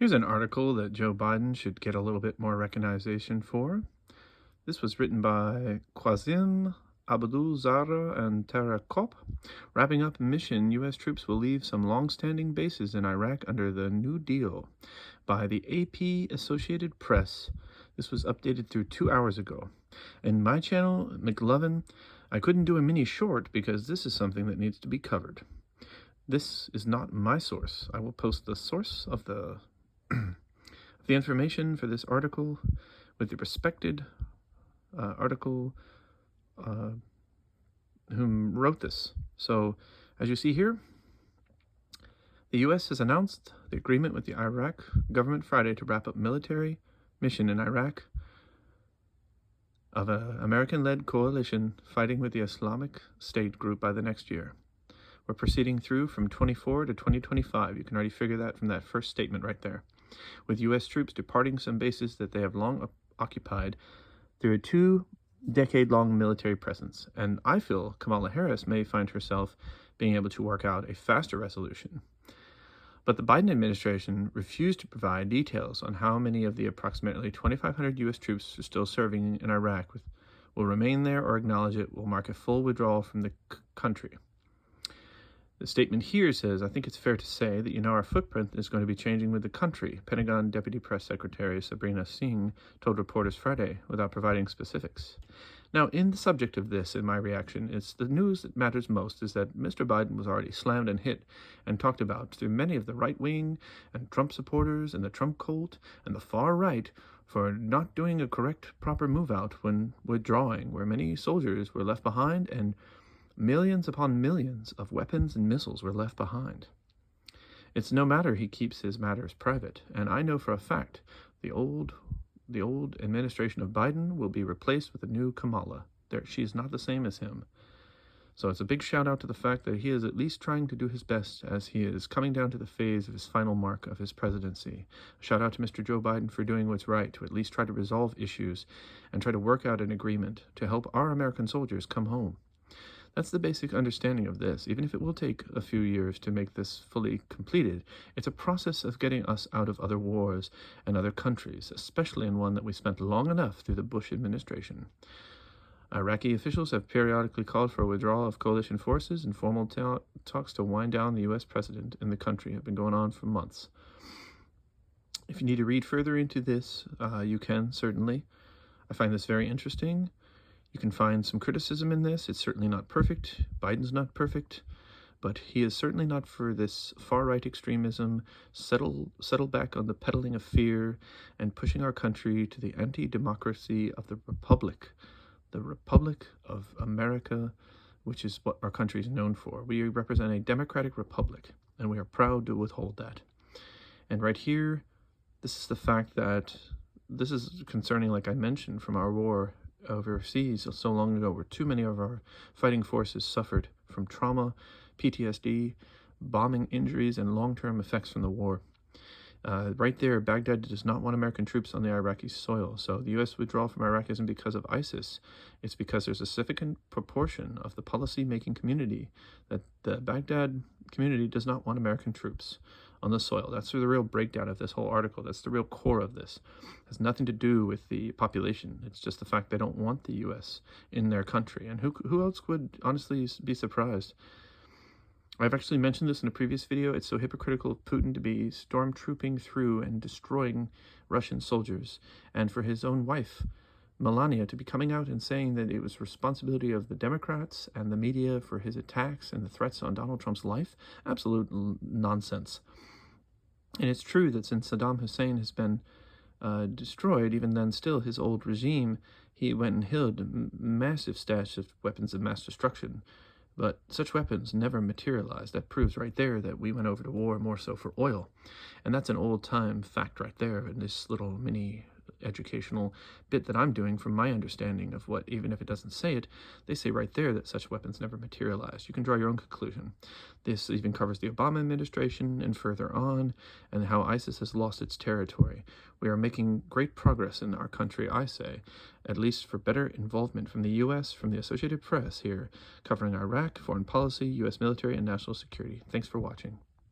Here's an article that Joe Biden should get a little bit more recognition for. This was written by QASSIM, ABDUL-ZAHRA, and Tara COPP. Wrapping up mission, U.S. troops will leave some long-standing bases in Iraq under the New Deal, by the AP Associated Press. This was updated through 2 hours ago. In my channel, Mcluvin, I couldn't do a mini short because this is something that needs to be covered. This is not my source. I will post the source of the information for this article with the respected article whom wrote this. So, as you see here, the U.S. has announced the agreement with the Iraq government Friday to wrap up military mission in Iraq of an American-led coalition fighting with the Islamic State group by the next year. We're proceeding through from 24 to 2025. You can already figure that from that first statement right there. With U.S. troops departing some bases that they have long occupied through a 2-decade-long military presence. And I feel Kamala Harris may find herself being able to work out a faster resolution. But the Biden administration refused to provide details on how many of the approximately 2,500 U.S. troops who are still serving in Iraq will remain there or acknowledge it will mark a full withdrawal from the country. The statement here says, I think it's fair to say that our footprint is going to be changing with the country, Pentagon Deputy Press Secretary Sabrina Singh told reporters Friday, without providing specifics. Now, in the subject of this, in my reaction, it's the news that matters most is that Mr. Biden was already slammed and hit and talked about through many of the right-wing and Trump supporters and the Trump cult and the far right for not doing a correct, proper move-out when withdrawing, where many soldiers were left behind and millions upon millions of weapons and missiles were left behind. It's no matter he keeps his matters private, and I know for a fact the old administration of Biden will be replaced with a new Kamala. She's not the same as him. So it's a big shout out to the fact that he is at least trying to do his best as he is coming down to the phase of his final mark of his presidency. A shout out to Mr. Joe Biden for doing what's right, to at least try to resolve issues and try to work out an agreement to help our American soldiers come home. That's the basic understanding of this. Even if it will take a few years to make this fully completed, it's a process of getting us out of other wars and other countries, especially in one that we spent long enough through the Bush administration. Iraqi officials have periodically called for a withdrawal of coalition forces, and formal talks to wind down the U.S. president in the country have been going on for months. If you need to read further into this, you can, certainly. I find this very interesting. You can find some criticism in this. It's certainly not perfect. Biden's not perfect, but he is certainly not for this far-right extremism, settle back on the peddling of fear, and pushing our country to the anti-democracy of the Republic of America, which is what our country is known for. We represent a democratic republic, and we are proud to withhold that. And right here, this is the fact that this is concerning, like I mentioned, from our war overseas so long ago, where too many of our fighting forces suffered from trauma, PTSD, bombing injuries, and long-term effects from the war. Right there, Baghdad does not want American troops on the Iraqi soil. So the U.S. withdrawal from Iraq isn't because of ISIS. It's because there's a significant proportion of the policy-making community that the Baghdad community does not want American troops on the soil. That's the real breakdown of this whole article. That's the real core of this. It has nothing to do with the population. It's just the fact they don't want the U.S. in their country. And who else would honestly be surprised? I've actually mentioned this in a previous video. It's so hypocritical of Putin to be stormtrooping through and destroying Russian soldiers, and for his own wife, Melania, to be coming out and saying that it was responsibility of the Democrats and the media for his attacks and the threats on Donald Trump's life. Absolute nonsense. And it's true that since Saddam Hussein has been destroyed, even then still his old regime, he went and hid massive stash of weapons of mass destruction. But such weapons never materialized. That proves right there that we went over to war more so for oil. And that's an old-time fact right there in this little mini educational bit that I'm doing from my understanding of what, even if it doesn't say it, they say right there that such weapons never materialized. You can draw your own conclusion. This even covers the Obama administration and further on, and how ISIS has lost its territory. We are making great progress in our country, I say, at least for better involvement from the U.S., from the Associated Press here, covering Iraq, foreign policy, U.S. military, and national security. Thanks for watching.